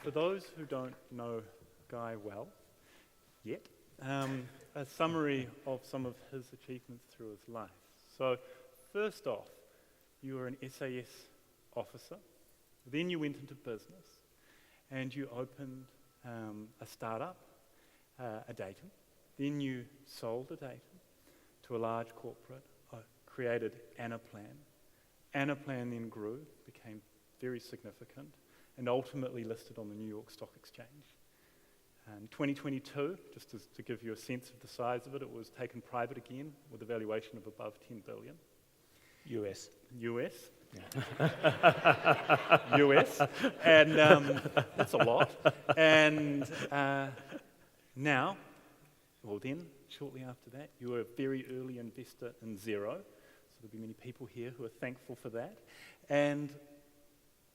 For those who don't know Guy well yet, a summary of some of his achievements through his life. So, first off, you were an SAS officer, then you went into business, and you opened a startup, a datum, then you sold a datum to a large corporate, created Anaplan. Anaplan then grew, became very significant, and ultimately listed on the New York Stock Exchange. In 2022, just to give you a sense of the size of it, it was taken private again with a valuation of above $10 billion. US. Yeah. US. And that's a lot. And now, well then, shortly after that, you were a very early investor in Xero. So there'll be many people here who are thankful for that. And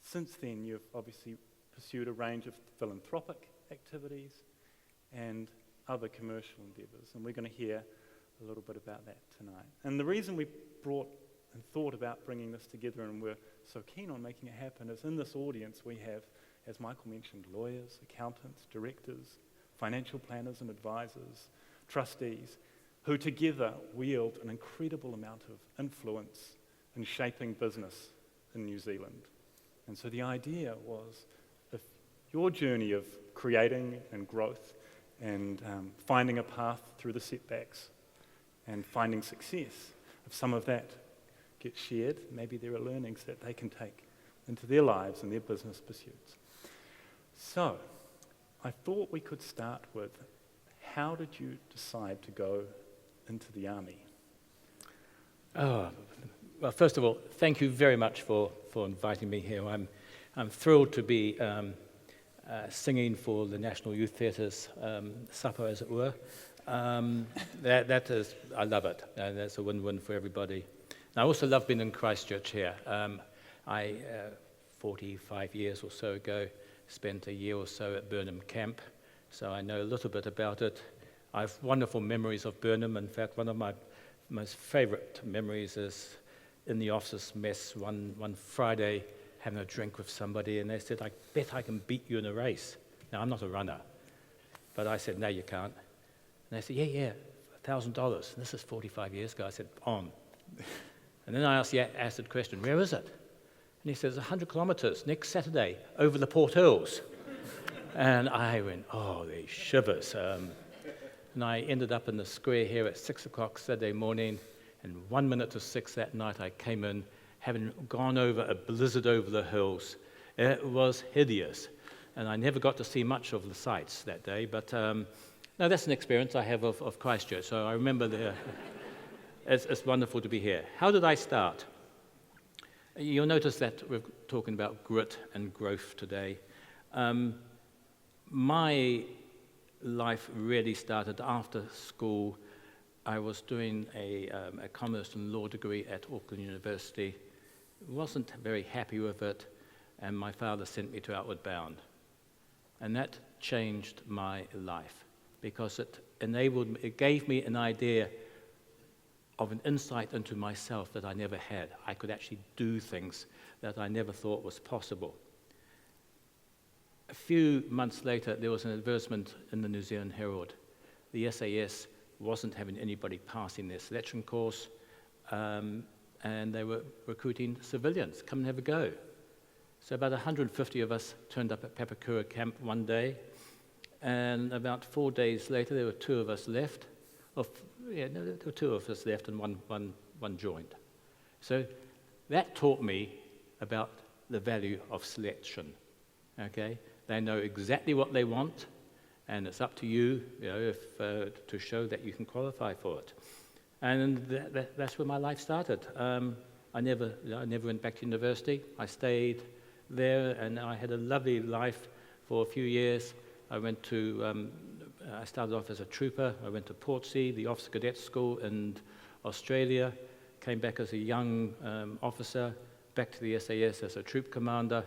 since then, you've obviously pursued a range of philanthropic activities and other commercial endeavours, and we're going to hear a little bit about that tonight. And the reason we brought and thought about bringing this together and we're so keen on making it happen is in this audience we have, as Michael mentioned, lawyers, accountants, directors, financial planners and advisors, trustees, who together wield an incredible amount of influence in shaping business in New Zealand. And so the idea was, if your journey of creating and growth and finding a path through the setbacks and finding success, if some of that gets shared, maybe there are learnings that they can take into their lives and their business pursuits. So, I thought we could start with, how did you decide to go into the army? Oh, well, first of all, thank you very much for inviting me here. I'm thrilled to be singing for the National Youth Theatre's supper, as it were. That is, I love it. That's a win-win for everybody. And I also love being in Christchurch here. I, 45 years or so ago, spent a year or so at Burnham Camp, so I know a little bit about it. I have wonderful memories of Burnham. In fact, one of my most favourite memories is in the officers' mess one Friday, having a drink with somebody, and they said, "I bet I can beat you in a race." Now, I'm not a runner, but I said, "No, you can't." And they said, yeah, $1,000. And this is 45 years ago. I said, "On." And then I asked the acid question, "Where is it?" And he says, 100 kilometres, next Saturday, over the Port Hills. And I went, oh, these shivers. And I ended up in the square here at 6 o'clock Saturday morning, and 1 minute to 6 that night I came in, having gone over a blizzard over the hills. It was hideous, and I never got to see much of the sights that day, but no, that's an experience I have of Christchurch, so I remember it's wonderful to be here. How did I start? You'll notice that we're talking about grit and growth today. My life really started after school. I was doing a commerce and law degree at Auckland University. Wasn't very happy with it, and my father sent me to Outward Bound. And that changed my life because it gave me an idea of an insight into myself that I never had. I could actually do things that I never thought was possible. A few months later, there was an advertisement in the New Zealand Herald. The SAS wasn't having anybody passing their selection course, and they were recruiting civilians. Come and have a go. So about 150 of us turned up at Papakura camp one day, and about 4 days later, there were 2 of us left. There were 2 of us left, and one joined. So that taught me about the value of selection. Okay, they know exactly what they want, and it's up to you, to show that you can qualify for it. And that's where my life started. I never went back to university. I stayed there, and I had a lovely life for a few years. I started off as a trooper. I went to Portsea, the Officer Cadet School in Australia, came back as a young officer, back to the SAS as a troop commander.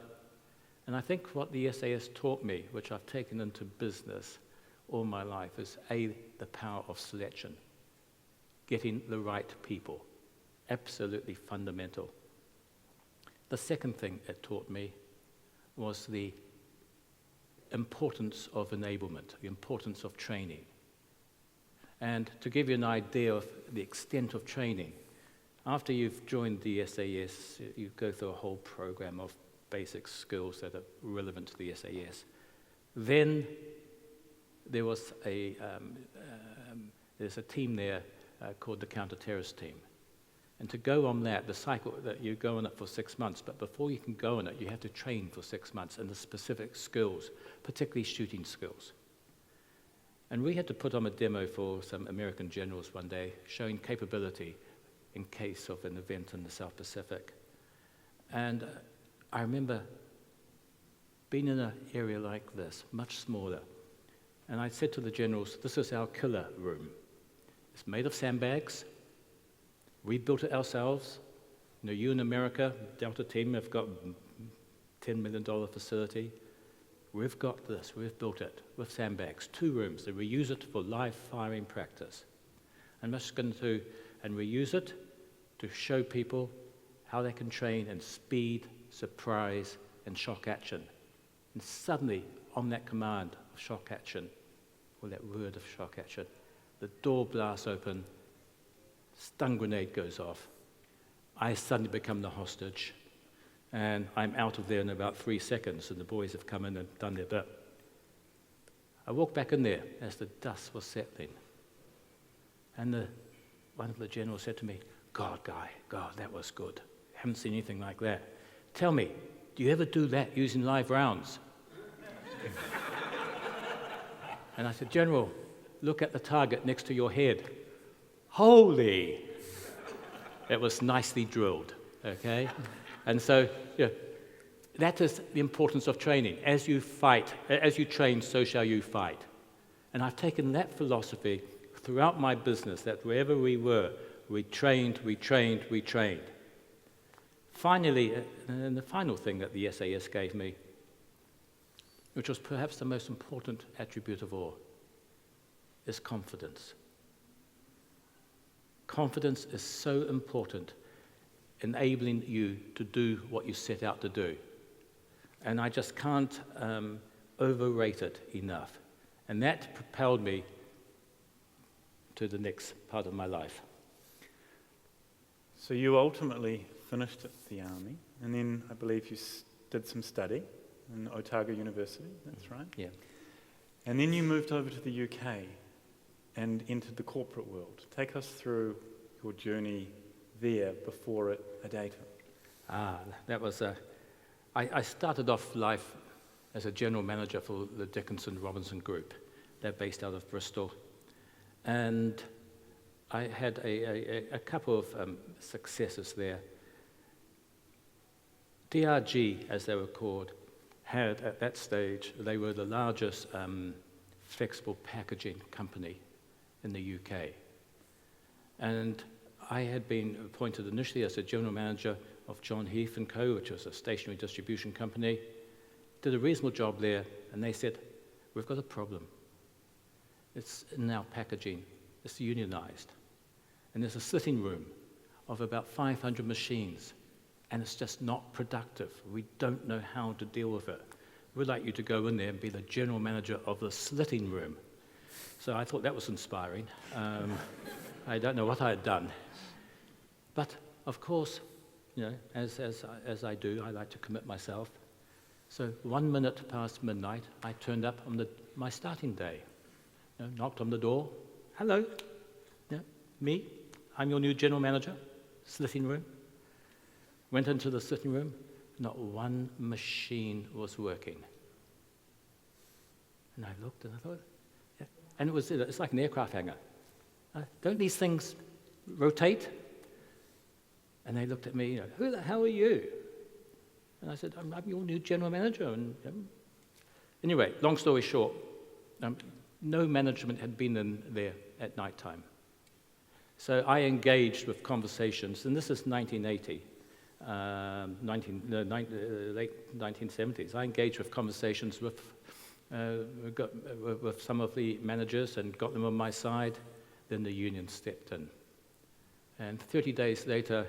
And I think what the SAS taught me, which I've taken into business all my life, is the power of selection. Getting the right people. Absolutely fundamental. The second thing it taught me was the importance of enablement, the importance of training. And to give you an idea of the extent of training, after you've joined the SAS, you go through a whole program of basic skills that are relevant to the SAS. Then there was there's a team there called the counter-terrorist team. And to go on that, the cycle that you go on it for 6 months, but before you can go on it, you have to train for 6 months in the specific skills, particularly shooting skills. And we had to put on a demo for some American generals one day, showing capability in case of an event in the South Pacific. And I remember being in an area like this, much smaller, and I said to the generals, this is our killer room. It's made of sandbags. We built it ourselves. You know, you in America, Delta team, have got $10 million facility. We've got this, we've built it with sandbags, 2 rooms, and we use it for live firing practice. I'm just going to, and we use it to show people how they can train in speed, surprise, and shock action. And suddenly, on that command of shock action, or that word of shock action, the door blasts open, stun grenade goes off. I suddenly become the hostage, and I'm out of there in about 3 seconds, and the boys have come in and done their bit. I walked back in there as the dust was settling, and one of the generals said to me, God, Guy, God, that was good. Haven't seen anything like that. Tell me, do you ever do that using live rounds? And I said, General, look at the target next to your head. Holy! It was nicely drilled, okay? And so, that is the importance of training. As you fight, as you train, so shall you fight. And I've taken that philosophy throughout my business, that wherever we were, we trained, we trained, we trained. Finally, and the final thing that the SAS gave me, which was perhaps the most important attribute of all, is confidence. Confidence is so important, enabling you to do what you set out to do. And I just can't overrate it enough. And that propelled me to the next part of my life. So you ultimately finished at the army, and then I believe you did some study in Otago University, that's right? Yeah. And then you moved over to the UK and entered the corporate world. Take us through your journey there before Adatum. That was I started off life as a general manager for the Dickinson Robinson Group. They're based out of Bristol. And I had a couple of successes there. DRG, as they were called, had at that stage, they were the largest flexible packaging company in the UK. And I had been appointed initially as a general manager of John Heath & Co., which was a stationery distribution company. Did a reasonable job there, and they said, we've got a problem. It's in our packaging, it's unionized. And there's a sitting room of about 500 machines, and it's just not productive. We don't know how to deal with it. We'd like you to go in there and be the general manager of the slitting room. So I thought that was inspiring. I don't know what I had done. But, of course, as I do, I like to commit myself. So 1 minute past midnight, I turned up on my starting day. Knocked on the door. Hello. Me. I'm your new general manager. Slitting room. Went into the sitting room. Not one machine was working. And I looked and I thought, and it's like an aircraft hangar. Don't these things rotate? And they looked at me, who the hell are you? And I said, I'm your new general manager. And anyway, long story short, no management had been in there at night time. So I engaged with conversations, and this is 1980, late 1970s. I engaged with conversations with some of the managers and got them on my side. Then the union stepped in. And 30 days later,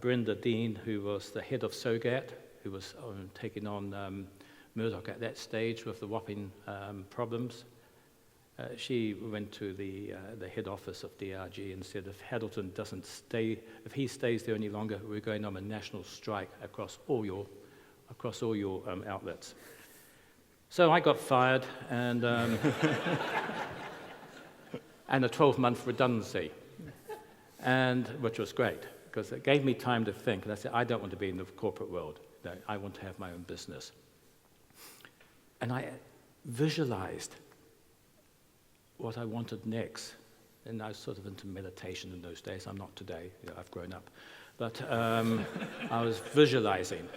Brenda Dean, who was the head of SOGAT, who was taking on Murdoch at that stage with the whopping problems. She went to the head office of DRG and said, if Haddleton doesn't stay, if he stays there any longer, we're going on a national strike across all your outlets. So I got fired, and and a 12-month redundancy, and which was great because it gave me time to think. And I said, I don't want to be in the corporate world. No, I want to have my own business. And I visualized what I wanted next. And I was sort of into meditation in those days. I'm not today. I've grown up. But I was visualizing.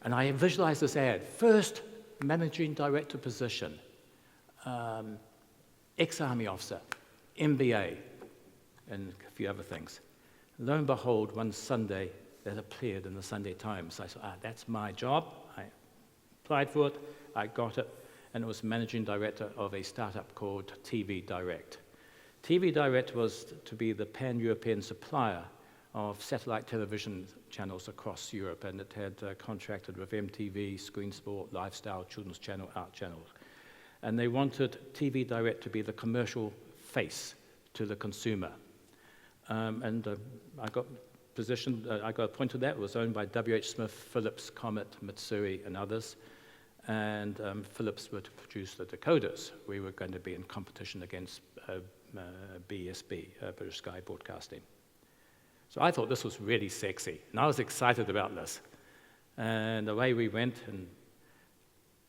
And I visualized this ad. First, managing director position, ex-army officer, MBA, and a few other things. Lo and behold, one Sunday, that appeared in the Sunday Times. I thought, that's my job. I applied for it, I got it, and it was managing director of a startup called TV Direct. TV Direct was to be the pan-European supplier of satellite television channels across Europe, and it had contracted with MTV, Screen Sport, Lifestyle, Children's Channel, Art Channels. And they wanted TV Direct to be the commercial face to the consumer. I got positioned, I got appointed to that. It was owned by W.H. Smith, Philips, Comet, Mitsui, and others. And Philips were to produce the decoders. We were going to be in competition against BSB, British Sky Broadcasting. So I thought this was really sexy, and I was excited about this. And away we went, and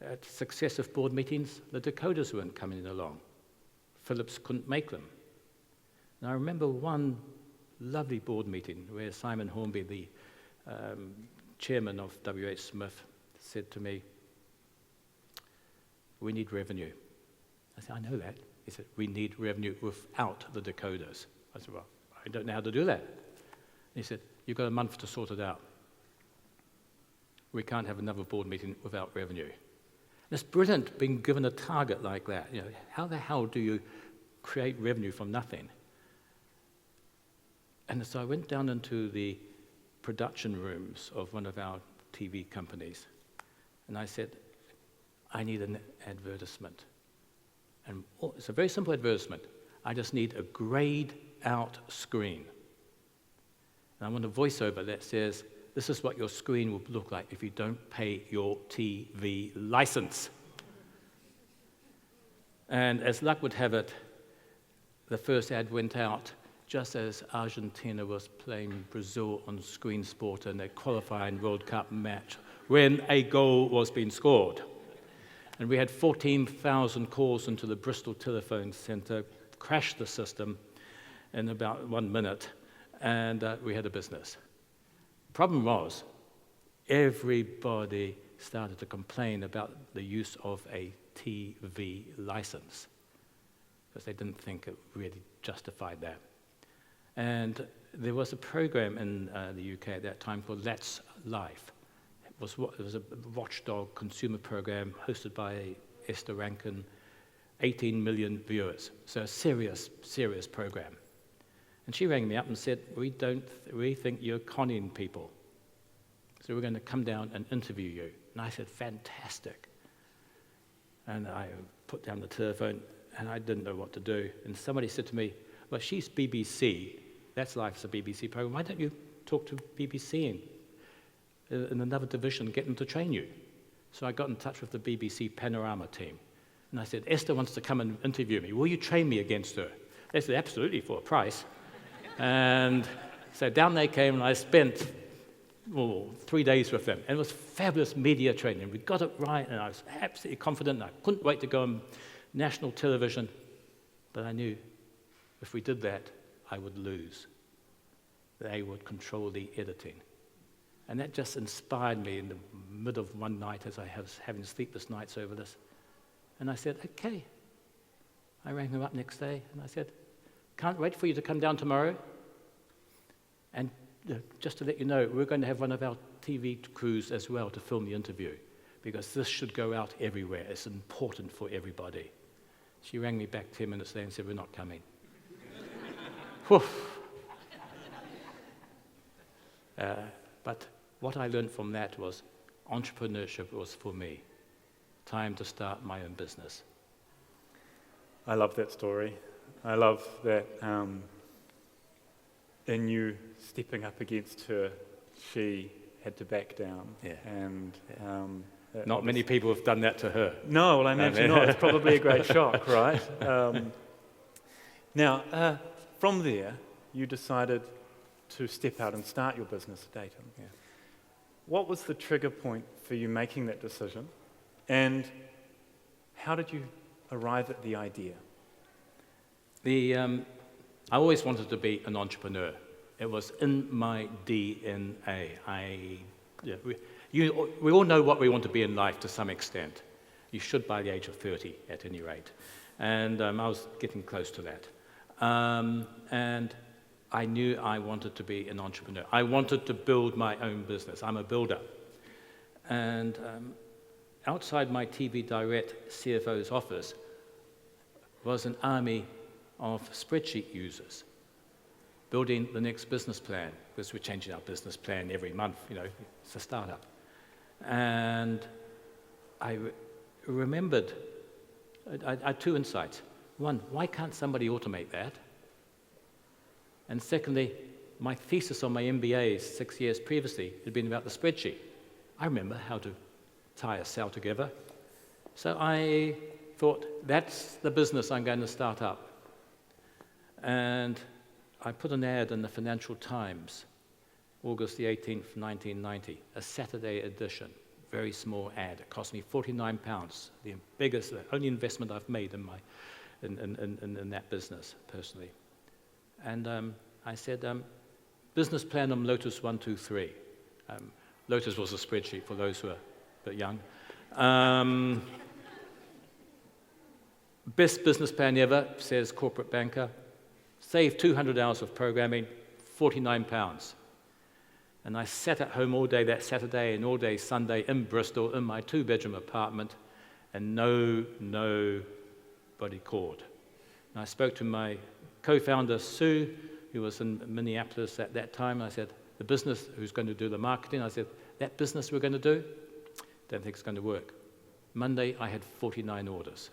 at successive board meetings, the decoders weren't coming along. Philips couldn't make them. And I remember one lovely board meeting where Simon Hornby, the chairman of W.H. Smith, said to me, we need revenue. I said, I know that. He said, we need revenue without the decoders. I said, well, I don't know how to do that. He said, you've got a month to sort it out. We can't have another board meeting without revenue. And it's brilliant being given a target like that. You know, how the hell do you create revenue from nothing? And so I went down into the production rooms of one of our TV companies, and I said, I need an advertisement. And it's a very simple advertisement. I just need a grayed-out screen. And I want a voiceover that says, this is what your screen will look like if you don't pay your TV license. And as luck would have it, the first ad went out just as Argentina was playing Brazil on Screen Sport in a qualifying World Cup match when a goal was being scored. And we had 14,000 calls into the Bristol telephone centre, crashed the system in about 1 minute, and we had a business. Problem was, everybody started to complain about the use of a TV license because they didn't think it really justified that. And there was a program in the UK at that time called That's Life. It was a watchdog consumer program hosted by Esther Rankin, 18 million viewers. So a serious, serious program. And she rang me up and said, we think you're conning people. So we're going to come down and interview you. And I said, fantastic. And I put down the telephone, and I didn't know what to do. And somebody said to me, well, she's BBC. That's Life is a BBC program. Why don't you talk to BBC in another division and get them to train you? So I got in touch with the BBC Panorama team. And I said, Esther wants to come and interview me. Will you train me against her? They said, absolutely, for a price. And so down they came, and I spent 3 days with them. And it was fabulous media training. We got it right, and I was absolutely confident. And I couldn't wait to go on national television. But I knew if we did that, I would lose. They would control the editing. And that just inspired me in the middle of one night as I was having sleepless nights over this. And I said, okay. I rang them up next day, and I said, can't wait for you to come down tomorrow. And just to let you know, we're going to have one of our TV crews as well to film the interview, because this should go out everywhere. It's important for everybody. She rang me back 10 minutes later and said, we're not coming. But what I learned from that was entrepreneurship was for me. Time to start my own business. I love that story. I love that in you stepping up against her, she had to back down. Yeah. And Not many people have done that to her. No, well, I imagine not. It's probably a great shock, right? Now, from there, you decided to step out and start your business, Datum. Yeah. What was the trigger point for you making that decision? And how did you arrive at the idea? I always wanted to be an entrepreneur. It was in my DNA. We all know what we want to be in life to some extent. You should by the age of 30, at any rate. And I was getting close to that. And I knew I wanted to be an entrepreneur. I wanted to build my own business. I'm a builder. And outside my TV Direct CFO's office was an army of spreadsheet users building the next business plan, because we're changing our business plan every month, it's a startup. And I remembered, I had two insights. One, why can't somebody automate that? And secondly, my thesis on my MBA 6 years previously had been about the spreadsheet. I remember how to tie a cell together. So I thought, that's the business I'm going to start up. And I put an ad in the Financial Times, August the 18th, 1990, a Saturday edition, very small ad. It cost me £49, the only investment I've made in that business, personally. And I said, business plan on Lotus 123. Lotus was a spreadsheet for those who are a bit young. Best business plan ever, says corporate banker. Saved 200 hours of programming, £49. And I sat at home all day that Saturday and all day Sunday in Bristol in my 2-bedroom apartment, and nobody called. And I spoke to my co-founder, Sue, who was in Minneapolis at that time. I said, the business who's going to do the marketing, I said, that business we're going to do, don't think it's going to work. Monday, I had 49 orders,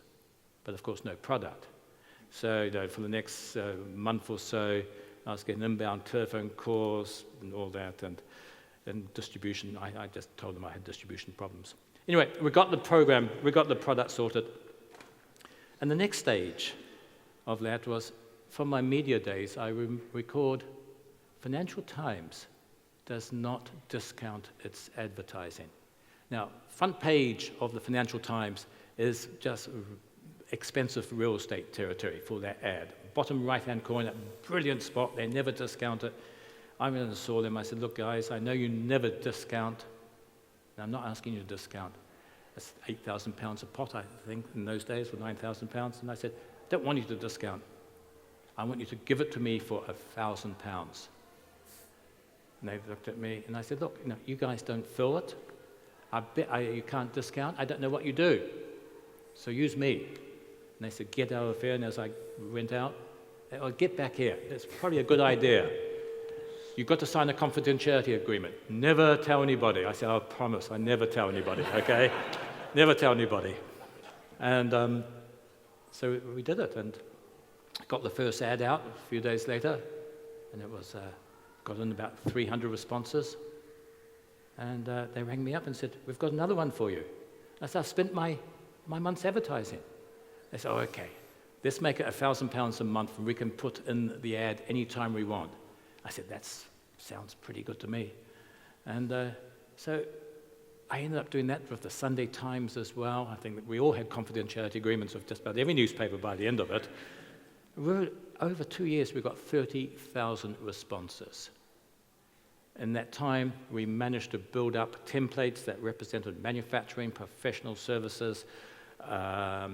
but of course no product. So for the next month or so, I was getting inbound telephone calls and all that, and distribution. I just told them I had distribution problems. Anyway, we got the program, we got the product sorted. And the next stage of that was, from my media days, I record Financial Times does not discount its advertising. Now, front page of the Financial Times is just expensive real estate territory for that ad. Bottom right-hand corner, brilliant spot, they never discount it. I went and saw them, I said, look guys, I know you never discount, and I'm not asking you to discount. That's £8,000 a pot, I think, in those days, or £9,000, and I said, I don't want you to discount. I want you to give it to me for £1,000. And they looked at me, and I said, look, you guys don't fill it. I bet you can't discount. I don't know what you do. So use me. And they said, get out of here. And as I went out, they said, get back here. That's probably a good idea. You've got to sign a confidentiality agreement. Never tell anybody. I said, I promise, I never tell anybody, okay? Never tell anybody. And so we did it, and got the first ad out a few days later, and it was got in about 300 responses. And they rang me up and said, we've got another one for you. I said, I've spent my month's advertising. They said, oh, okay, let's make it £1,000 a month, and we can put in the ad anytime we want. I said, that sounds pretty good to me. And so I ended up doing that with the Sunday Times as well. I think that we all had confidentiality agreements with just about every newspaper by the end of it. Over 2 years, we got 30,000 responses. In that time, we managed to build up templates that represented manufacturing, professional services,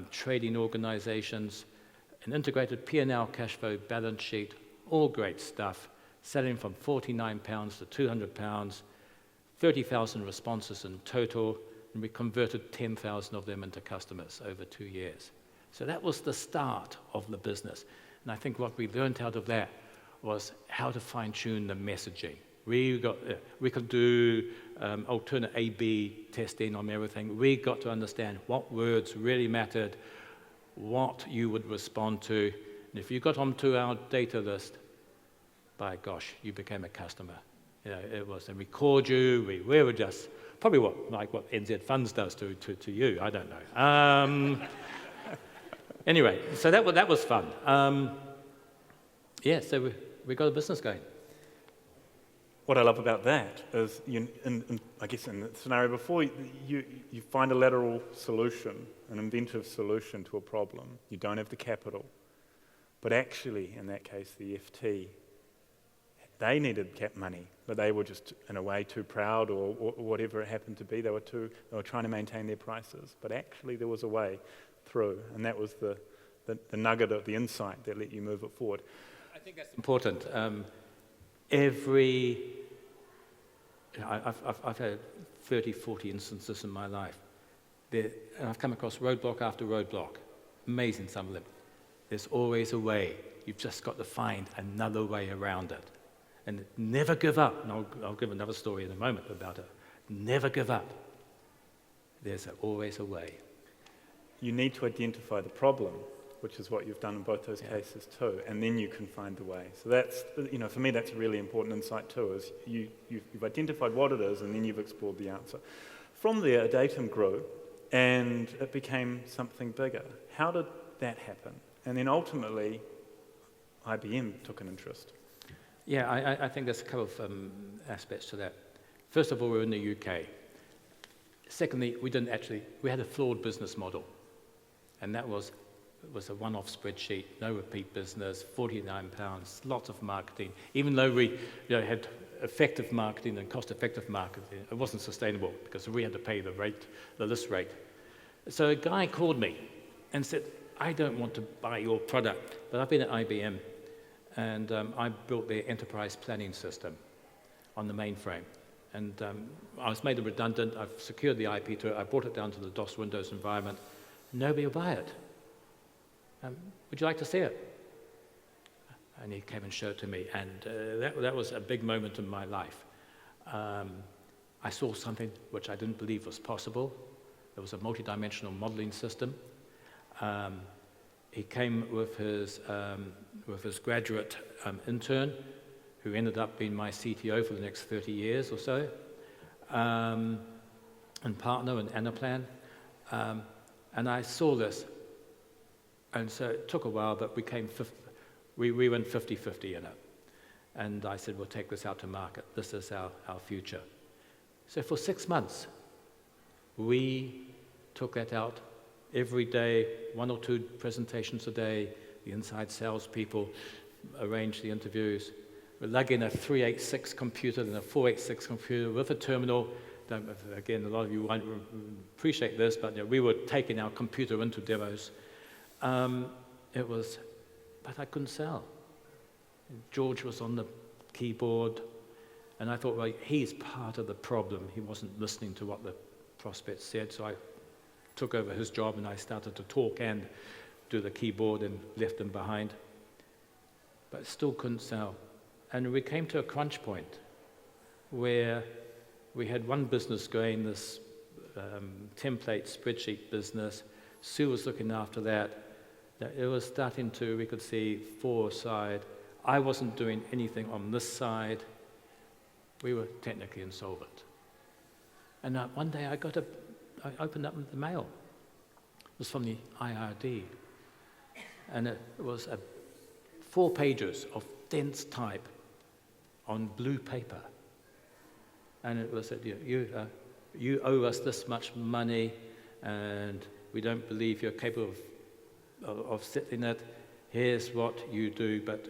trading organizations, an integrated P&L cash flow balance sheet, all great stuff, selling from £49 to £200, 30,000 responses in total, and we converted 10,000 of them into customers over 2 years. So that was the start of the business. And I think what we learned out of that was how to fine-tune the messaging. We could do alternate A/B testing on everything. We got to understand what words really mattered, what you would respond to. And if you got onto our data list, by gosh, you became a customer. It was, and we called you. We were just probably what NZ Funds does to you. I don't know. Anyway, so that was fun. So we got a business going. What I love about that is, I guess in the scenario before, you find a lateral solution, an inventive solution to a problem. You don't have the capital. But actually, in that case, the FT, they needed money, but they were just, in a way, too proud or whatever it happened to be. They were trying to maintain their prices. But actually, there was a way through, and that was the nugget of the insight that let you move it forward. I think that's important. I've had 30, 40 instances in my life. And I've come across roadblock after roadblock. Amazing, some of them. There's always a way. You've just got to find another way around it. And never give up. And I'll give another story in a moment about it. Never give up. There's always a way. You need to identify the problem, which is what you've done in both those cases too, and then you can find the way. So that's, for me, that's a really important insight too, is you've identified what it is, and then you've explored the answer. From there, Datum grew, and it became something bigger. How did that happen? And then ultimately, IBM took an interest. Yeah, I think there's a couple of aspects to that. First of all, we're in the UK. Secondly, we had a flawed business model, and that was a one-off spreadsheet, no repeat business, £49, lots of marketing. Even though we had effective marketing and cost-effective marketing, it wasn't sustainable because we had to pay the list rate. So a guy called me and said, I don't want to buy your product, but I've been at IBM, and I built their enterprise planning system on the mainframe. And I was made redundant. I've secured the IP to it. I brought it down to the DOS Windows environment. Nobody will buy it. Would you like to see it? And he came and showed it to me, and that was a big moment in my life. I saw something which I didn't believe was possible. There was a multi-dimensional modeling system. He came with his graduate intern, who ended up being my CTO for the next 30 years or so, and partner in Anaplan. And I saw this. And so it took a while, but we went 50-50 in it. And I said, we'll take this out to market. This is our future. So for 6 months, we took that out every day, 1 or 2 presentations a day. The inside salespeople arranged the interviews. We lug in a 386 computer and a 486 computer with a terminal. Again, a lot of you won't appreciate this, but we were taking our computer into demos. But I couldn't sell. George was on the keyboard, and I thought, well, he's part of the problem. He wasn't listening to what the prospect said, so I took over his job, and I started to talk and do the keyboard and left him behind. But still couldn't sell. And we came to a crunch point where we had one business going, this template spreadsheet business. Sue was looking after that. It was starting to, we could see 4 side. I wasn't doing anything on this side. We were technically insolvent. And one day I opened up the mail. It was from the IRD. And it was 4 pages of dense type on blue paper. And it was that you owe us this much money, and we don't believe you're capable of settling it. Here's what you do. But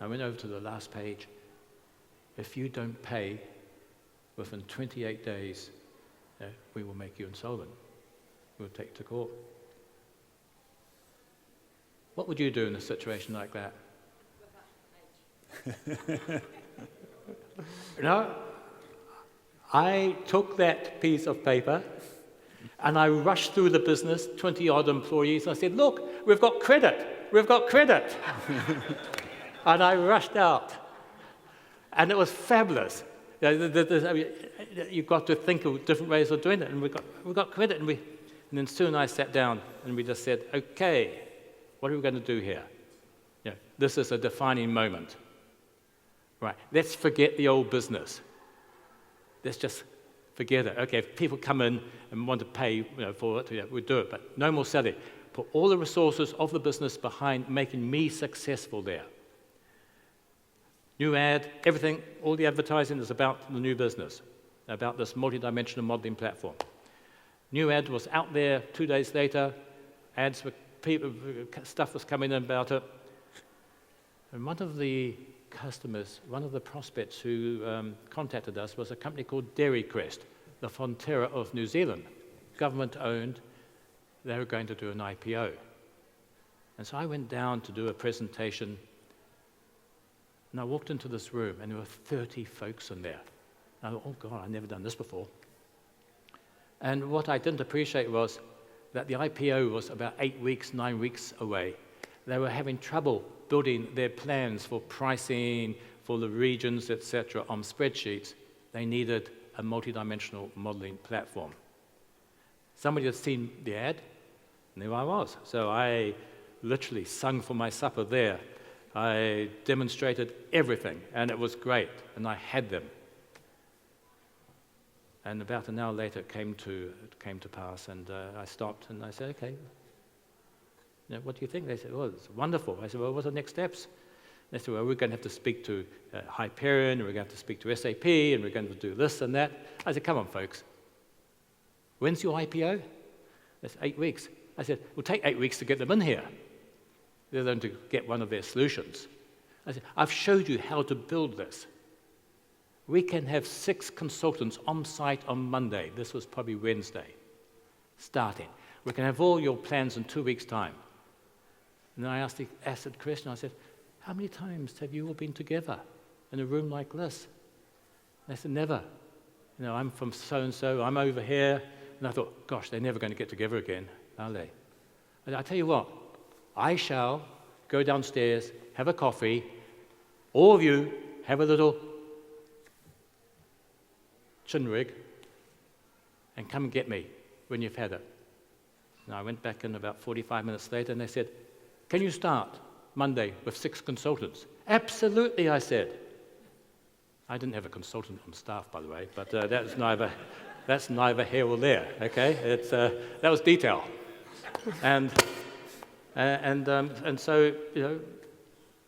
I went over to the last page. If you don't pay within 28 days, we will make you insolvent. We'll take you to court. What would you do in a situation like that? I took that piece of paper and I rushed through the business, 20-odd employees, and I said, look, we've got credit. And I rushed out. And it was fabulous. I mean, you've got to think of different ways of doing it, and we got credit, and then Sue and I sat down, and we just said, okay, what are we going to do here? This is a defining moment. Right, let's forget the old business. Let's just forget it. Okay, if people come in and want to pay for it, we'll do it, but no more selling. Put all the resources of the business behind making me successful there. New ad, everything, all the advertising is about the new business, about this multi-dimensional modeling platform. New ad was out there 2 days later, ads were, stuff was coming in about it. And one of the customers, one of the prospects who contacted us was a company called Dairy Crest, the Fonterra of New Zealand, government-owned. They were going to do an IPO. And so I went down to do a presentation, and I walked into this room, and there were 30 folks in there. And I thought, oh God, I've never done this before. And what I didn't appreciate was that the IPO was about 8 weeks, 9 weeks away. They were having trouble building their plans for pricing, for the regions, etc., on spreadsheets. They needed a multi-dimensional modeling platform. Somebody had seen the ad, and there I was. So I literally sung for my supper there. I demonstrated everything, and it was great, and I had them. And about an hour later, it came to pass, and I stopped, and I said, okay, what do you think? They said, well, it's wonderful. I said, well, what are the next steps? They said, well, we're going to have to speak to Hyperion, and we're going to have to speak to SAP, and we're going to do this and that. I said, come on, folks. When's your IPO? That's 8 weeks. I said, it'll take 8 weeks to get them in here. They're going to get one of their solutions. I said, I've showed you how to build this. We can have 6 consultants on site on Monday. This was probably Wednesday, starting. We can have all your plans in 2 weeks' time. And then I asked the question, I said, how many times have you all been together in a room like this? And they said, never. I'm from so-and-so, I'm over here. And I thought, gosh, they're never going to get together again, are they? And I tell you what, I shall go downstairs, have a coffee, all of you have a little chin rig, and come and get me when you've had it. And I went back in about 45 minutes later, and they said, can you start Monday with 6 consultants? Absolutely, I said. I didn't have a consultant on staff, by the way, but that's neither here or there, okay? That was detail. And so,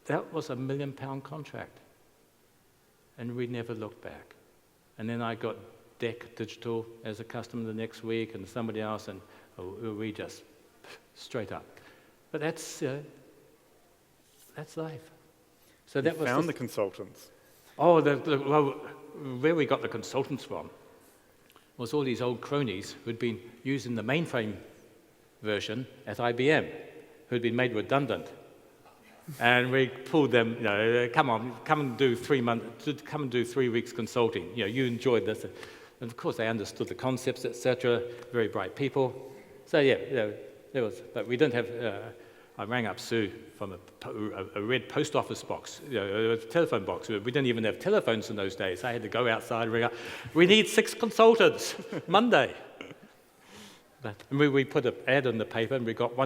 that was a £1 million contract. And we never looked back. And then I got Deck Digital as a customer the next week, and somebody else, and we just straight up. But that's life. So that you found the consultants. Oh, well, where we got the consultants from was all these old cronies who'd been using the mainframe version at IBM, who'd been made redundant. And we pulled them, come and do 3 months, come and do 3 weeks consulting. You enjoyed this. And of course, they understood the concepts, etc. Very bright people. So yeah, there was. But we didn't have. I rang up Sue from a red post office box, a telephone box. We didn't even have telephones in those days. I had to go outside and ring up. We need 6 consultants Monday. And we put an ad in the paper, and we got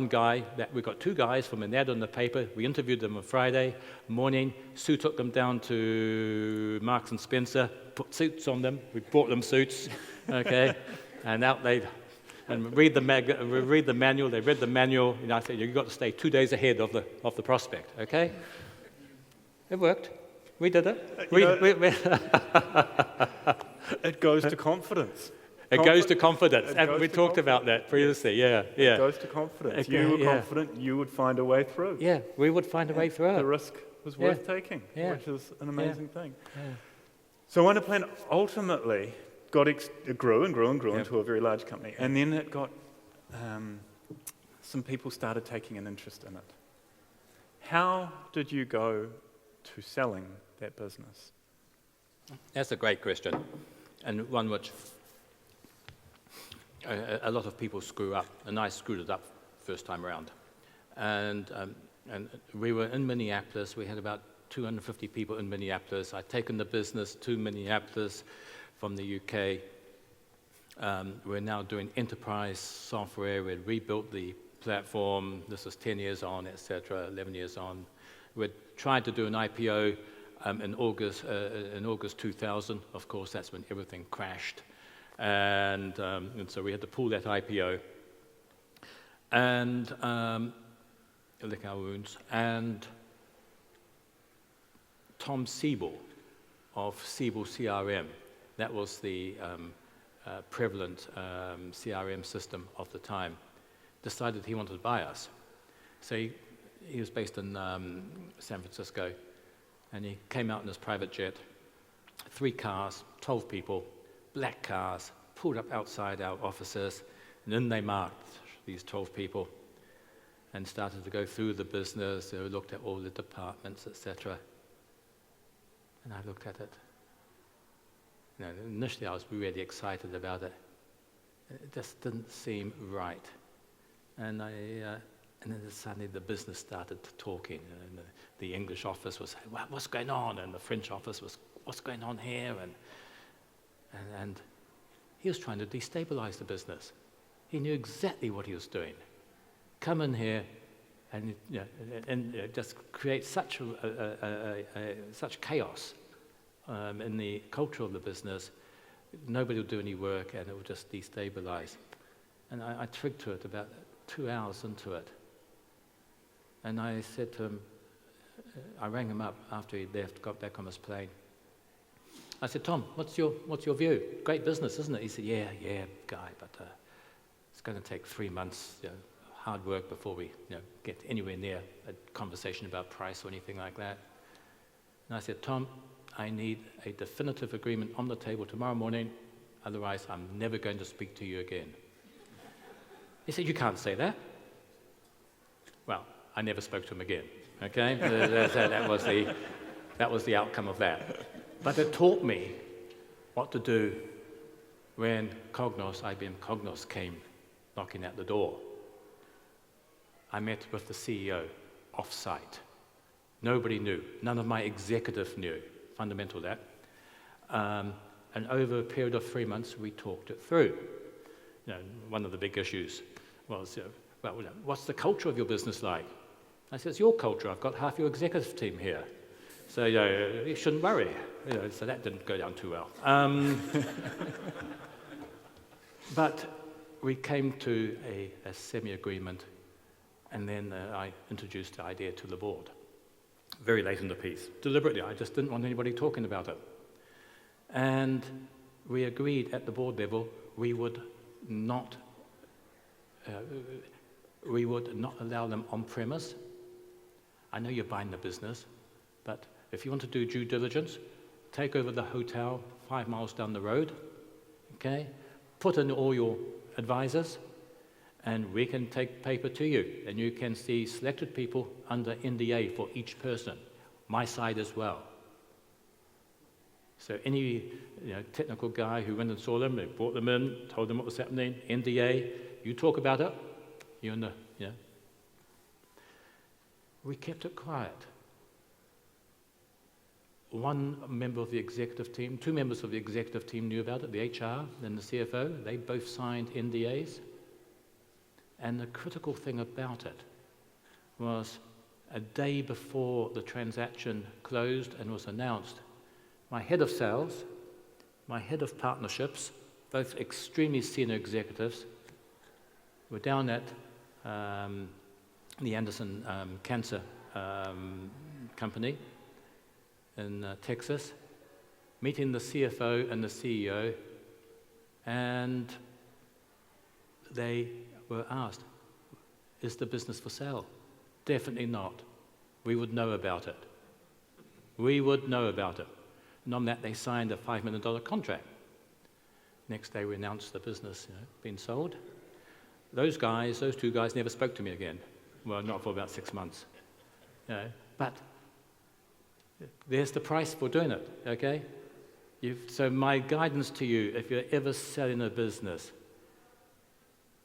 2 guys from an ad in the paper. We interviewed them on Friday morning. Sue took them down to Marks and Spencer, put suits on them. We bought them suits, okay, and out they read the manual. They read the manual, and I said, you've got to stay 2 days ahead of the prospect, okay? It worked. We did it. It goes to confidence. It goes to confidence, and we talked about that previously, yeah. It goes to confidence. You were confident you would find a way through. Yeah, we would find a way through it. The risk was worth taking, which is an amazing thing. Yeah. So Wonder Plan ultimately grew and grew and grew into a very large company, and then it got, some people started taking an interest in it. How did you go to selling that business? That's a great question, and one which a lot of people screw up, and I screwed it up first time around. And we were in Minneapolis. We had about 250 people in Minneapolis. I'd taken the business to Minneapolis from the UK. We're now doing enterprise software. We'd rebuilt the platform. This was 10 years on, etc., 11 years on. We'd tried to do an IPO in August 2000. Of course, that's when everything crashed. And so we had to pull that IPO and lick our wounds. And Tom Siebel of Siebel CRM, that was the prevalent CRM system of the time, decided he wanted to buy us. So he was based in San Francisco, and he came out in his private jet, 3 cars, 12 people, black cars, pulled up outside our offices, and then they marked these 12 people and started to go through the business. They looked at all the departments, etc. And I looked at it. You know, initially I was really excited about it. It just didn't seem right. And then suddenly the business started talking, and the English office was saying, what's going on? And the French office was, what's going on here? And he was trying to destabilize the business. He knew exactly what he was doing. Come in here and, just create such such chaos in the culture of the business. Nobody would do any work, and it would just destabilize. And I twigged to it about 2 hours into it. And I said to him, I rang him up after he left, got back on his plane. I said, Tom, what's your view? Great business, isn't it? He said, yeah, Guy, but it's going to take 3 months, hard work before we get anywhere near a conversation about price or anything like that. And I said, Tom, I need a definitive agreement on the table tomorrow morning, otherwise I'm never going to speak to you again. He said, you can't say that. Well, I never spoke to him again, okay? that was the outcome of that. But it taught me what to do when IBM Cognos came knocking at the door. I met with the CEO off-site. Nobody knew. None of my executive knew. Fundamental that. And over a period of 3 months, we talked it through. One of the big issues was, what's the culture of your business like? I said, it's your culture. I've got half your executive team here. So you shouldn't worry. So that didn't go down too well. But we came to a semi-agreement, and then I introduced the idea to the board. Very late in the piece. Deliberately, I just didn't want anybody talking about it. And we agreed at the board level we would not allow them on-premise. I know you're buying the business, but if you want to do due diligence, take over the hotel 5 miles down the road, okay? Put in all your advisors, and we can take paper to you, and you can see selected people under NDA for each person, my side as well. So any technical guy who went and saw them, they brought them in, told them what was happening, NDA, you talk about it, you're in the, We kept it quiet. One member of the executive team, 2 members of the executive team knew about it, the HR and the CFO. They both signed NDAs. And the critical thing about it was a day before the transaction closed and was announced, my head of sales, my head of partnerships, both extremely senior executives, were down at the Anderson Cancer Company in Texas, meeting the CFO and the CEO, and they were asked, is the business for sale? Definitely not. We would know about it. We would know about it. And on that, they signed a $5 million contract. Next day, we announced the business being sold. Those 2 guys never spoke to me again. Well, not for about 6 months. But there's the price for doing it, okay? So my guidance to you, if you're ever selling a business,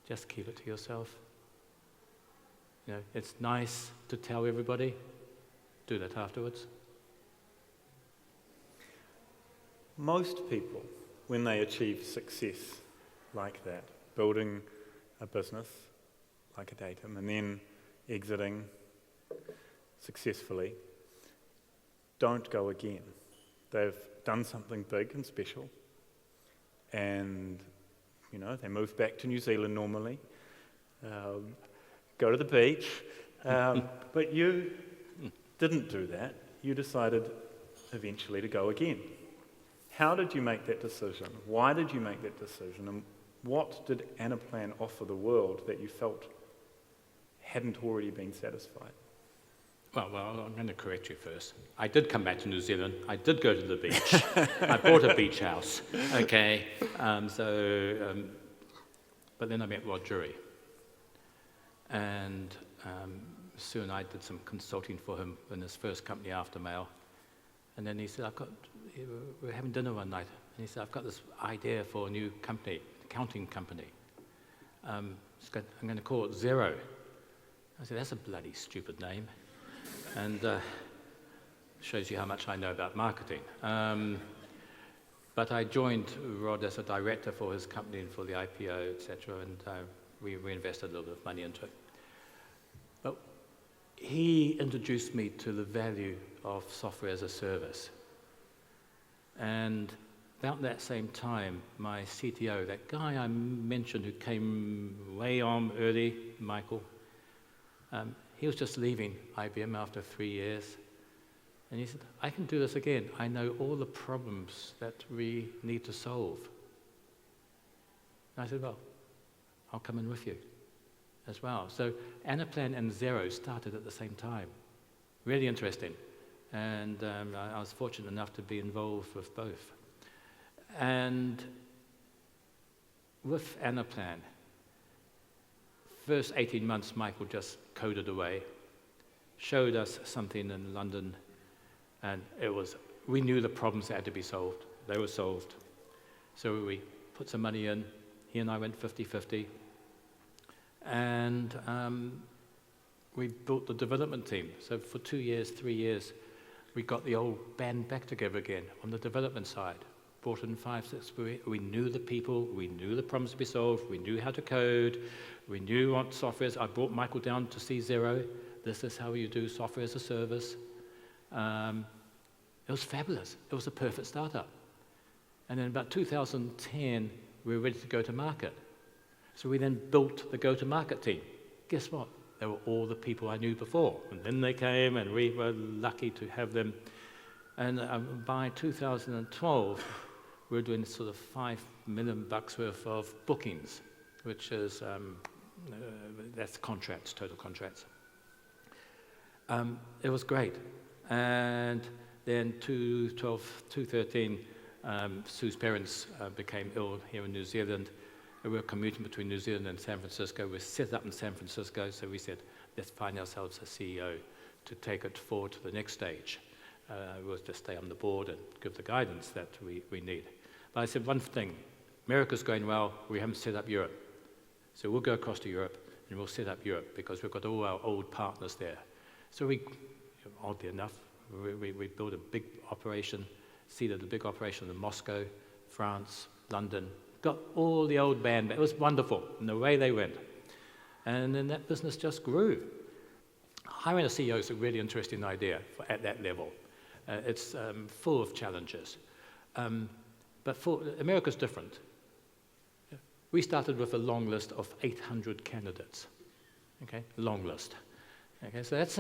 just keep it to yourself. It's nice to tell everybody. Do that afterwards. most people, when they achieve success like that, building a business like a datum and then exiting successfully, don't go again. They've done something big and special, and they move back to New Zealand normally, go to the beach, but you didn't do that. You decided eventually to go again. How did you make that decision? Why did you make that decision? And what did Anaplan offer the world that you felt hadn't already been satisfied? Well, I'm going to correct you first. I did come back to New Zealand. I did go to the beach. I bought a beach house. Okay. But then I met Rod Drury. And soon I did some consulting for him in his first company, Aftermail. And then he said, we were having dinner one night. And he said, I've got this idea for a new company, accounting company. I'm going to call it Xero. I said, that's a bloody stupid name. And shows you how much I know about marketing. But I joined Rod as a director for his company and for the IPO, etc., and we invested a little bit of money into it. But he introduced me to the value of software as a service. And about that same time, my CTO, that guy I mentioned who came way on early, Michael, he was just leaving IBM after 3 years. And he said, I can do this again. I know all the problems that we need to solve. And I said, well, I'll come in with you as well. So Anaplan and Xero started at the same time. Really interesting. And I was fortunate enough to be involved with both. And with Anaplan, first 18 months, Michael just coded away, showed us something in London, and we knew the problems that had to be solved. They were solved. So we put some money in. He and I went 50-50. And we built the development team. So for 2 years, 3 years, we got the old band back together again on the development side. Brought in 5, 6, we knew the people, we knew the problems to be solved, we knew how to code, we knew what software is. I brought Michael down to see Xero. This is how you do software as a service. It was fabulous. It was a perfect startup. And then about 2010, we were ready to go to market. So we then built the go-to-market team. Guess what? They were all the people I knew before. And then they came, and we were lucky to have them. And by 2012, we were doing sort of $5 million worth of bookings, which is, that's contracts, total contracts. It was great. And then 2013, Sue's parents became ill here in New Zealand. We were commuting between New Zealand and San Francisco. We were set up in San Francisco, so we said, let's find ourselves a CEO to take it forward to the next stage. We'll just stay on the board and give the guidance that we need. But I said one thing, America's going well, we haven't set up Europe. So we'll go across to Europe and we'll set up Europe because we've got all our old partners there. So we, oddly enough, we built a big operation, seeded a big operation in Moscow, France, London, got all the old band. It was wonderful, and away they went. And then that business just grew. Hiring a CEO is a really interesting idea at that level. It's full of challenges. But America's different. We started with a long list of 800 candidates. Okay, long list. Okay, so that's,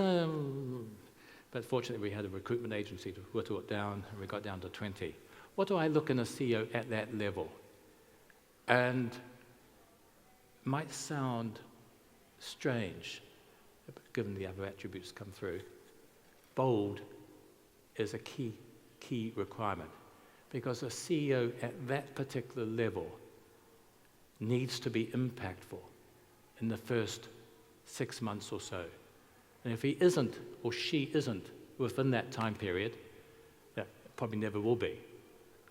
but fortunately we had a recruitment agency to whittle it down, and we got down to 20. What do I look in a CEO at that level? And might sound strange, given the other attributes come through. Bold is a key requirement, because a CEO at that particular level needs to be impactful in the first 6 months or so. And if he isn't, or she isn't, within that time period, that probably never will be,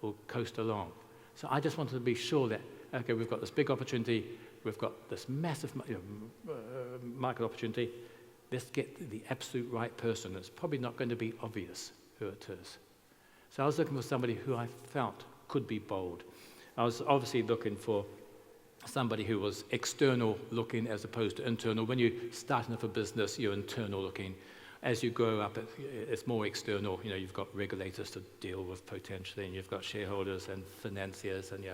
will coast along. So I just wanted to be sure that, okay, we've got this big opportunity, we've got this massive market opportunity, let's get the absolute right person. It's probably not going to be obvious who it is. So I was looking for somebody who I felt could be bold. I was obviously looking for somebody who was external looking as opposed to internal. When you're starting up a business, you're internal looking. As you grow up, it's more external. You've got regulators to deal with potentially, and you've got shareholders and financiers and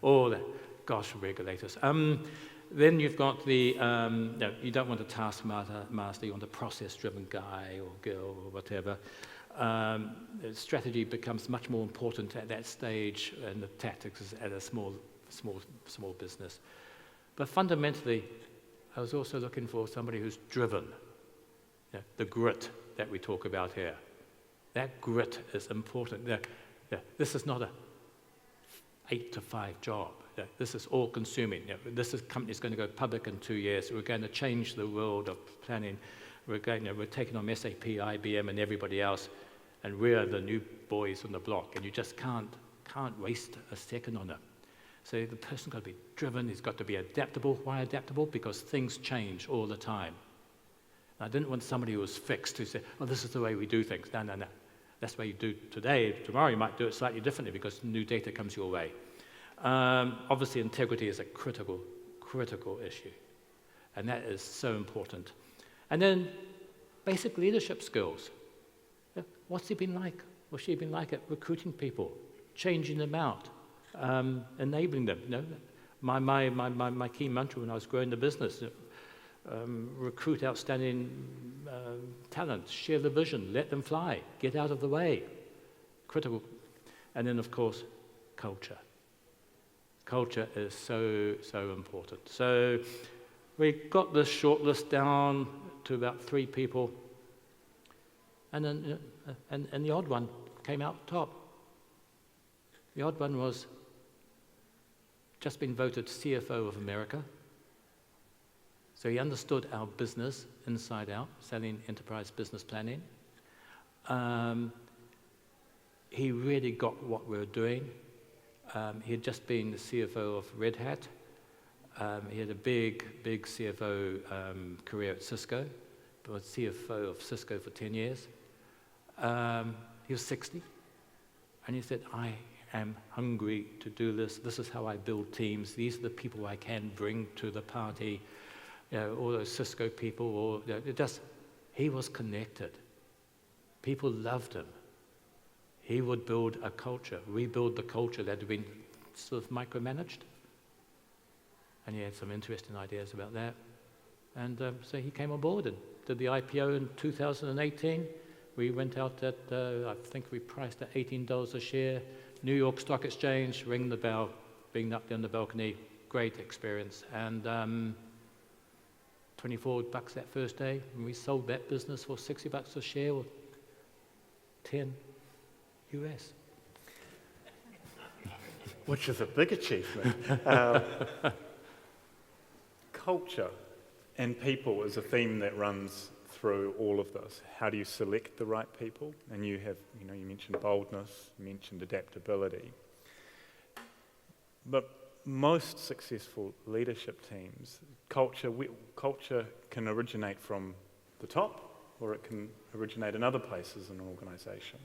all that. Gosh, regulators. Then you've got the, you don't want a taskmaster, you want a process-driven guy or girl or whatever. Strategy becomes much more important at that stage, and the tactics is at a small business. But fundamentally, I was also looking for somebody who's driven. The grit that we talk about here. That grit is important. This is not a 8-to-5 job. This is all-consuming. This company's going to go public in 2 years. We're going to change the world of planning. We're taking on SAP, IBM, and everybody else, and we're the new boys on the block. And you just can't waste a second on it. So the person's got to be driven. He's got to be adaptable. Why adaptable? Because things change all the time. I didn't want somebody who was fixed, who said, "Oh, this is the way we do things." No. That's the way you do today. Tomorrow you might do it slightly differently because new data comes your way. Obviously, integrity is a critical issue. And that is so important. And then basic leadership skills. What's he been like? What's she been like at recruiting people, changing them out, enabling them? My key mantra when I was growing the business, recruit outstanding talent, share the vision, let them fly, get out of the way. Critical. And then, of course, culture. Culture is so important. So we got this shortlist down to about 3 people, and then and the odd one came out top. The odd one was just been voted CFO of America. So he understood our business inside out, selling enterprise business planning. He really got what we were doing. He had just been the CFO of Red Hat. He had a big CFO career at Cisco. He was CFO of Cisco for 10 years. He was 60. And he said, "I am hungry to do this. This is how I build teams. These are the people I can bring to the party." All those Cisco people, he was connected. People loved him. He would build a culture, rebuild the culture that had been sort of micromanaged. And he had some interesting ideas about that. And so he came on board and did the IPO in 2018. We went out at, I think we priced at $18 a share. New York Stock Exchange, ring the bell, being up there on the balcony, great experience. And $24 that first day, and we sold that business for $60 a share, or 10 US. Which is a big achievement. Culture and people is a theme that runs through all of this. How do you select the right people? And you have, you mentioned boldness, you mentioned adaptability. But most successful leadership teams, culture can originate from the top, or it can originate in other places in an organisation.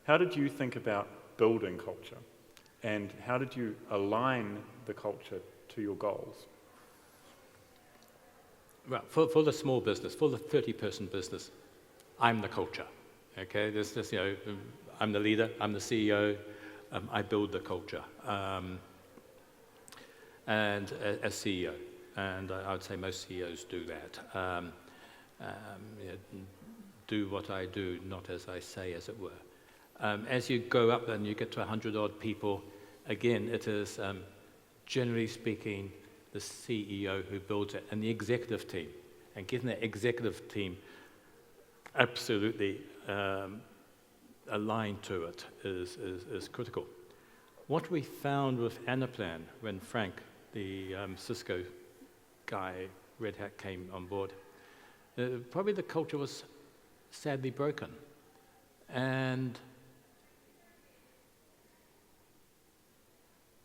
How did you think about building culture, and how did you align the culture to your goals? Well, for the small business, for the 30-person business, I'm the culture. Okay, I'm the leader, I'm the CEO, I build the culture. And as CEO, and I would say most CEOs do that. Do what I do, not as I say, as it were. As you go up and you get to 100-odd people, again, it is, generally speaking, the CEO who builds it, and the executive team. And getting that executive team absolutely aligned to it is critical. What we found with Anaplan, when Frank, the Cisco guy, Red Hat, came on board, probably the culture was sadly broken. And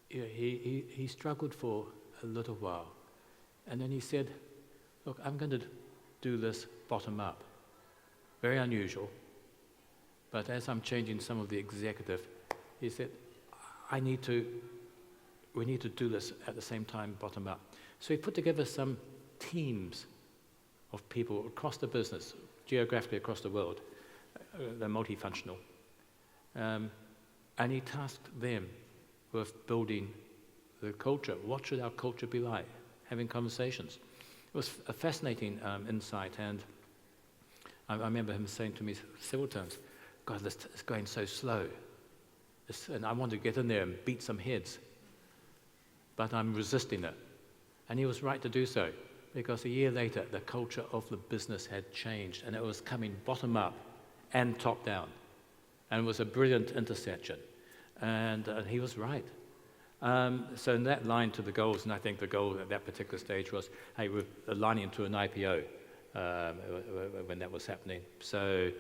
he struggled for a little while. And then he said, "Look, I'm going to do this bottom up." Very unusual. But as I'm changing some of the executive, he said, we need to do this at the same time, bottom up. So he put together some teams of people across the business, geographically across the world. They're multifunctional. And he tasked them with building the culture. What should our culture be like? Having conversations. It was a fascinating insight, and I remember him saying to me several times, God, this is going so slow. And I want to get in there and beat some heads. But I'm resisting it. And he was right to do so, because a year later, the culture of the business had changed, and it was coming bottom up and top down. And it was a brilliant intersection. And he was right. So in that line to the goals, and I think the goal at that particular stage was, hey, we're aligning into an IPO when that was happening. So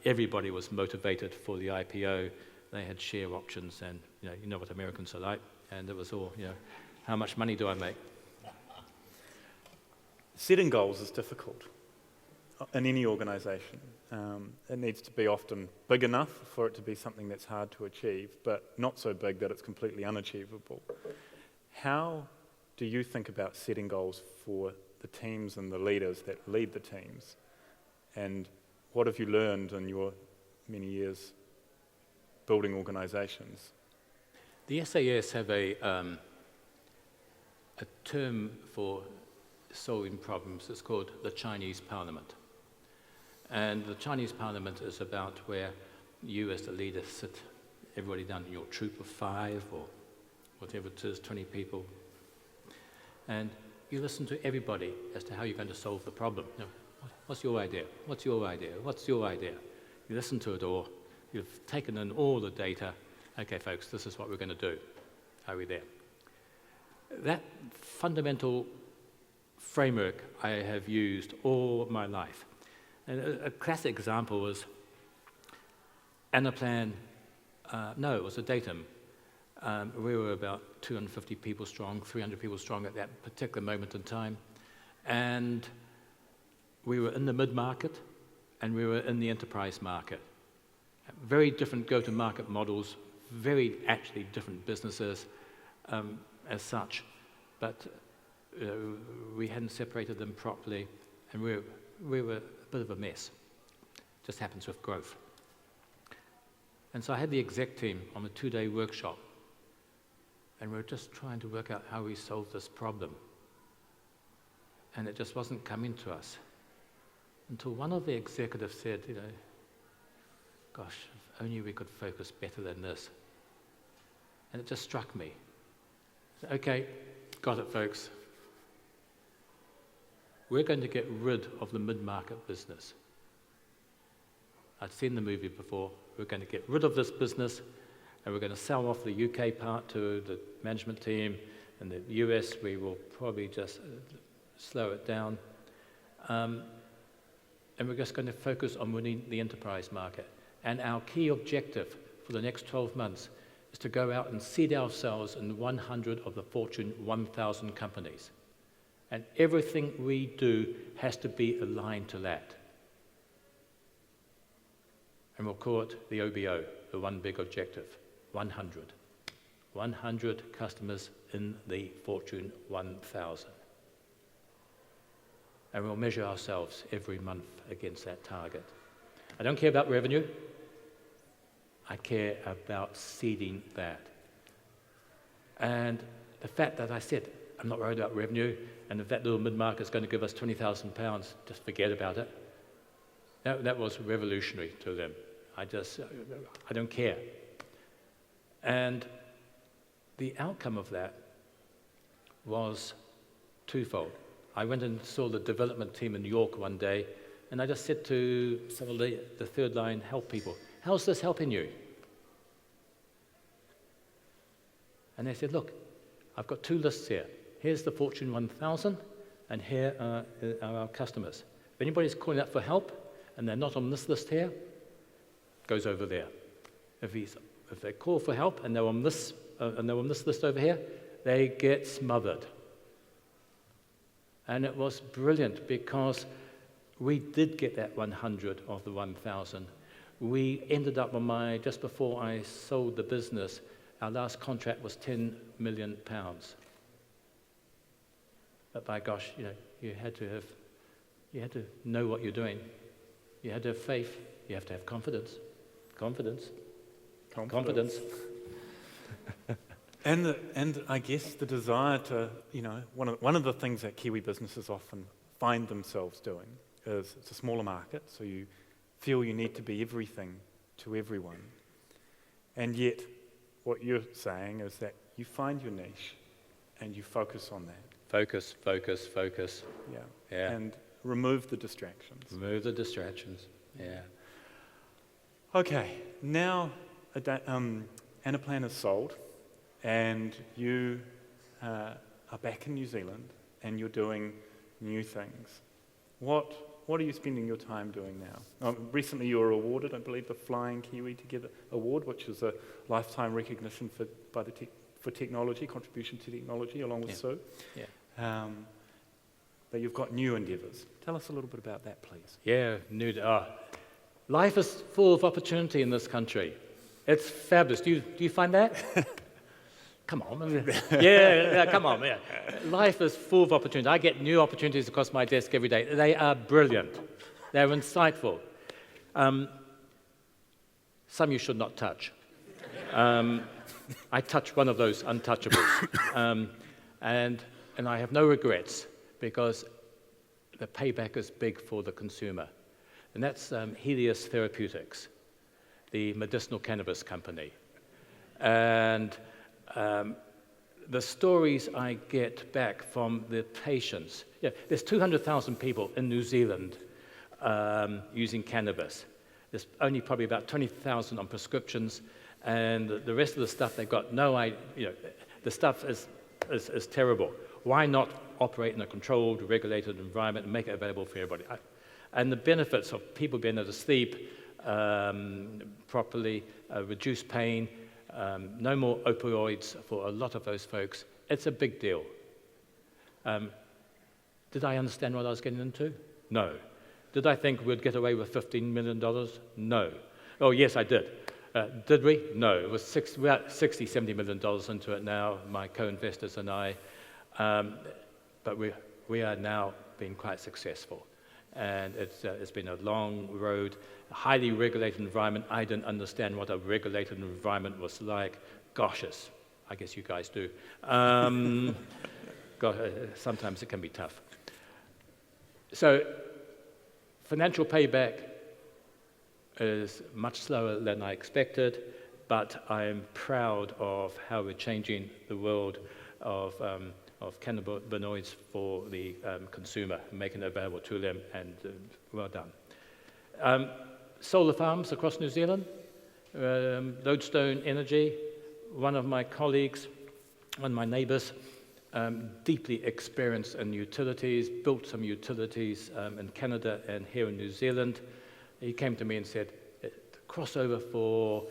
everybody was motivated for the IPO. They had share options, and you know what Americans are like. And it was all, how much money do I make? Setting goals is difficult in any organisation. It needs to be often big enough for it to be something that's hard to achieve, but not so big that it's completely unachievable. How do you think about setting goals for the teams and the leaders that lead the teams? And what have you learned in your many years building organisations? The SAS have a term for solving problems. It's called the Chinese Parliament. And the Chinese Parliament is about where you as the leader sit, everybody down in your troop of 5 or whatever it is, 20 people. And you listen to everybody as to how you're going to solve the problem. What's your idea? What's your idea? What's your idea? You listen to it all. You've taken in all the data. Okay, folks, this is what we're going to do. Are we there? That fundamental framework I have used all my life. And a classic example was Anaplan, it was a datum. We were about 250 people strong, 300 people strong at that particular moment in time. And we were in the mid-market and we were in the enterprise market. Very different go-to-market models, very actually different businesses as such. But we hadn't separated them properly, and we were a bit of a mess. Just happens with growth. And so I had the exec team on a 2-day workshop, and we were just trying to work out how we solve this problem. And it just wasn't coming to us until one of the executives said, gosh, if only we could focus better than this. And it just struck me. Okay, got it, folks. We're going to get rid of the mid-market business. I'd seen the movie before. We're going to get rid of this business, and we're going to sell off the UK part to the management team. In the US, we will probably just slow it down. And we're just going to focus on winning the enterprise market. And our key objective for the next 12 months is to go out and seed ourselves in 100 of the Fortune 1000 companies. And everything we do has to be aligned to that. And we'll call it the OBO, the one big objective, 100. 100 customers in the Fortune 1000. And we'll measure ourselves every month against that target. I don't care about revenue. I care about seeding that. And the fact that I said, I'm not worried about revenue, and if that little mid-market is going to give us £20,000, just forget about it. That was revolutionary to them. I don't care. And the outcome of that was twofold. I went and saw the development team in New York one day, and I just said to some of the third line help people, how's this helping you? And they said, look, I've got 2 lists here. Here's the Fortune 1000, and here are our customers. If anybody's calling out for help, and they're not on this list here, goes over there. If they call for help and they're on this list over here, they get smothered. And it was brilliant because we did get that 100 of the 1,000. We ended up just before I sold the business, our last contract was £10 million. But by gosh, you had to know what you're doing. You had to have faith. You have to have confidence. Confidence. And I guess the desire to, one of the things that Kiwi businesses often find themselves doing is it's a smaller market, so you feel you need to be everything to everyone. And yet, what you're saying is that you find your niche and you focus on that. Focus. Yeah. And remove the distractions. Yeah. Okay, now Anaplan is sold, and you are back in New Zealand, and you're doing new things. What are you spending your time doing now? Recently you were awarded, I believe, the Flying Kiwi Together Award, which is a lifetime recognition for technology, contribution to technology, along with Sue. Yeah. But you've got new endeavours. Tell us a little bit about that, please. Yeah, life is full of opportunity in this country. It's fabulous. Do you find that? Come on. Yeah, come on. Yeah. Life is full of opportunity. I get new opportunities across my desk every day. They are brilliant. They're insightful. Some you should not touch. I touch one of those untouchables. And I have no regrets because the payback is big for the consumer. And that's Helios Therapeutics, the medicinal cannabis company. And the stories I get back from the patients, there's 200,000 people in New Zealand using cannabis. There's only probably about 20,000 on prescriptions, and the rest of the stuff they've got no idea. The stuff is terrible. Why not operate in a controlled, regulated environment and make it available for everybody? And the benefits of people being able to sleep properly, reduce pain, no more opioids for a lot of those folks. It's a big deal. Did I understand what I was getting into? No. Did I think we'd get away with $15 million? No. Oh, yes, I did. Did we? No. It was we're at $60, $70 million into it now, my co-investors and I. But we are now being quite successful. And it's been a long road, a highly regulated environment. I didn't understand what a regulated environment was like. Gosh, I guess you guys do. Sometimes it can be tough. So financial payback is much slower than I expected, but I am proud of how we're changing the world of cannabinoids for the consumer, making it available to them, and well done. Solar farms across New Zealand, Lodestone Energy, one of my colleagues, one of my neighbours, deeply experienced in utilities, built some utilities in Canada and here in New Zealand. He came to me and said, the crossover for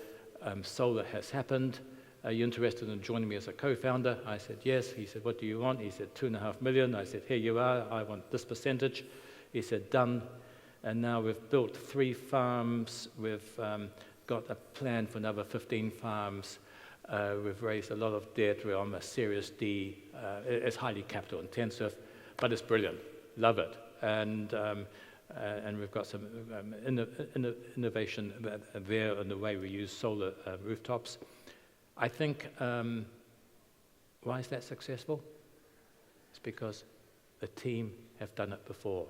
solar has happened. Are you interested in joining me as a co-founder? I said, yes. He said, what do you want? He said, $2.5 million. I said, here you are. I want this percentage. He said, done. And now we've built 3 farms. We've got a plan for another 15 farms. We've raised a lot of debt. We're on a Series D. It's highly capital intensive, but it's brilliant. Love it. And we've got some innovation there in the way we use solar rooftops. I think, why is that successful? It's because the team have done it before.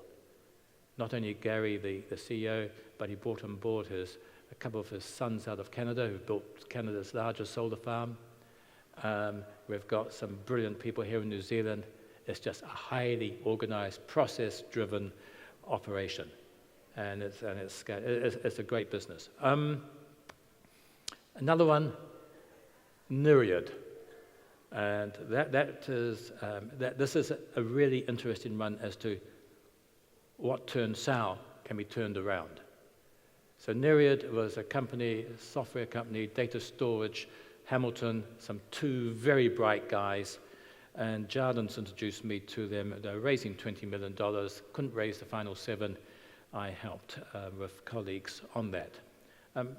Not only Gary, the CEO, but he brought on board a couple of his sons out of Canada who built Canada's largest solar farm. We've got some brilliant people here in New Zealand. It's just a highly organized, process-driven operation. And it's a great business. Another one, Myriad, and this is a really interesting one as to what turned sour can be turned around. So Myriad was a company, a software company, data storage, Hamilton, some 2 very bright guys, and Jardins introduced me to them. They were raising $20 million, couldn't raise the final 7. I helped with colleagues on that. And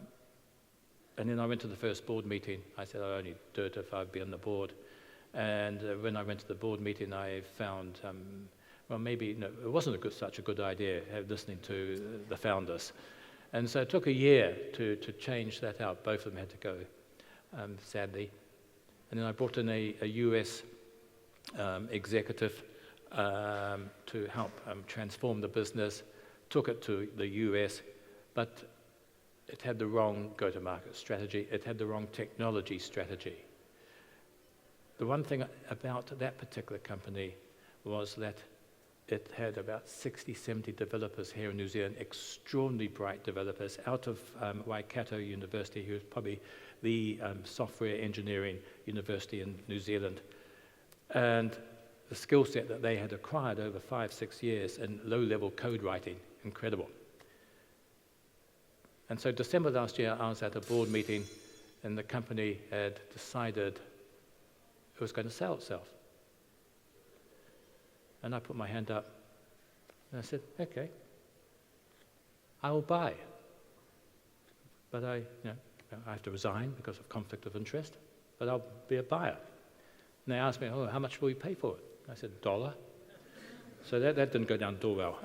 then I went to the first board meeting. I said I'd only do it if I'd be on the board. And when I went to the board meeting, I found, well, maybe no, it wasn't such a good idea listening to the founders. And so it took a year to change that out. Both of them had to go, sadly. And then I brought in a US executive to help transform the business, took it to the US, but it had the wrong go-to-market strategy. It had the wrong technology strategy. The one thing about that particular company was that it had about 60, 70 developers here in New Zealand, extraordinarily bright developers out of Waikato University, who was probably the software engineering university in New Zealand. And the skill set that they had acquired over 5-6 years in low-level code writing, incredible. And so December last year, I was at a board meeting, and the company had decided it was going to sell itself. And I put my hand up, and I said, okay, I will buy. But I have to resign because of conflict of interest, but I'll be a buyer. And they asked me, oh, how much will you pay for it? I said, $1. So that didn't go down too well.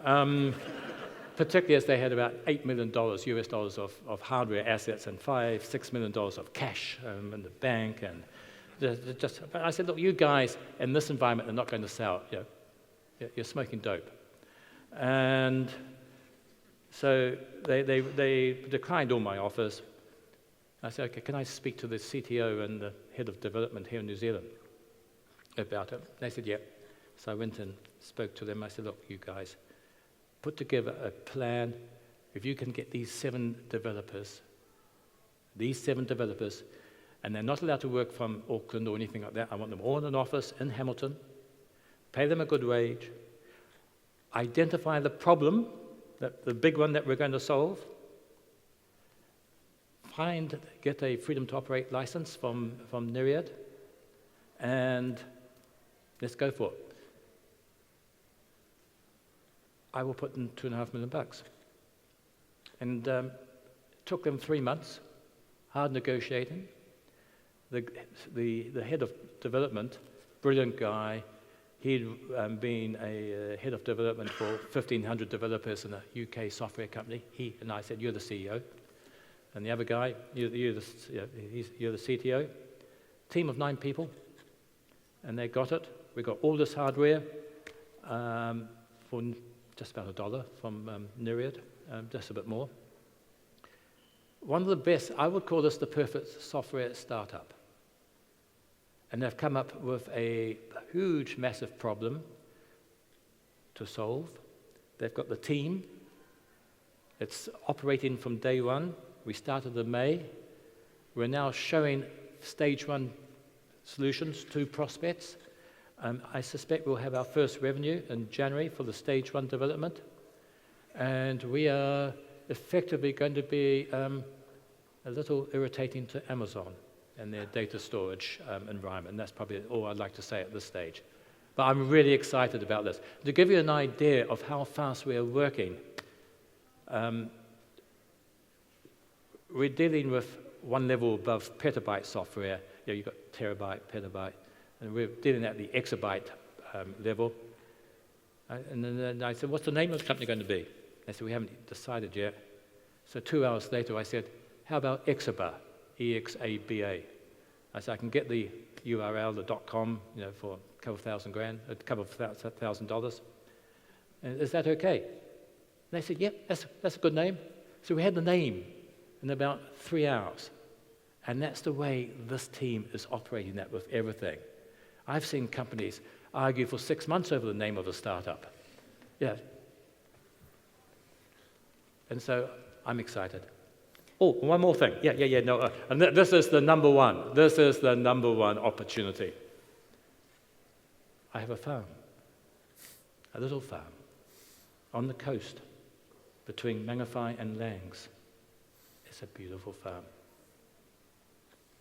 Particularly as they had about $8 million US dollars of hardware assets and $5-6 million of cash in the bank. And but I said, look, you guys in this environment are not going to sell. You're smoking dope. And so they declined all my offers. I said, okay, can I speak to the CTO and the head of development here in New Zealand about it? They said, yeah. So I went and spoke to them. I said, look, you guys, put together a plan. If you can get these 7 developers, and they're not allowed to work from Auckland or anything like that. I want them all in an office in Hamilton, pay them a good wage, identify the problem, the big one that we're going to solve, get a freedom to operate license from Nereid, and let's go for it. I will put in $2.5 million. And it took them 3 months, hard negotiating. The head of development, brilliant guy, he'd been a head of development for 1,500 developers in a UK software company. He and I said, you're the CEO. And the other guy, you're the CTO. Team of 9 people. And they got it. We got all this hardware for just about $1 from Nereid, just a bit more. One of the best, I would call this the perfect software startup. And they've come up with a huge, massive problem to solve. They've got the team. It's operating from day one. We started in May. We're now showing stage 1 solutions to prospects. I suspect we'll have our first revenue in January for the stage 1 development. And we are effectively going to be a little irritating to Amazon and their data storage environment. And that's probably all I'd like to say at this stage. But I'm really excited about this. To give you an idea of how fast we are working, we're dealing with one level above petabyte software. You've got terabyte, petabyte, and we're dealing at the exabyte level. And then I said, what's the name of the company going to be? They said, we haven't decided yet. So 2 hours later, I said, how about Exaba, E-X-A-B-A? I said, I can get the URL, the .com, for a couple of $1,000. And is that okay? And they said, yep, that's a good name. So we had the name in about 3 hours. And that's the way this team is operating that with everything. I've seen companies argue for 6 months over the name of a startup. Yeah. And so I'm excited. Oh, one more thing. No. And this is the number one. This is the number one opportunity. I have a farm, a little farm, on the coast between Mangawhai and Langs. It's a beautiful farm.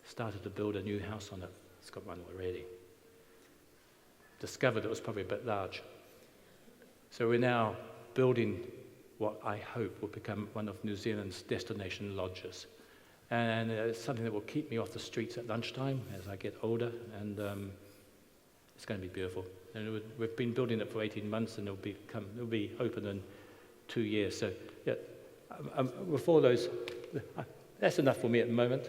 Started to build a new house on it. It's got one already. Discovered it was probably a bit large. So we're now building what I hope will become one of New Zealand's destination lodges. And it's something that will keep me off the streets at lunchtime as I get older, and it's going to be beautiful. And we've been building it for 18 months, and it'll be open in 2 years. So, yeah, with all those, that's enough for me at the moment.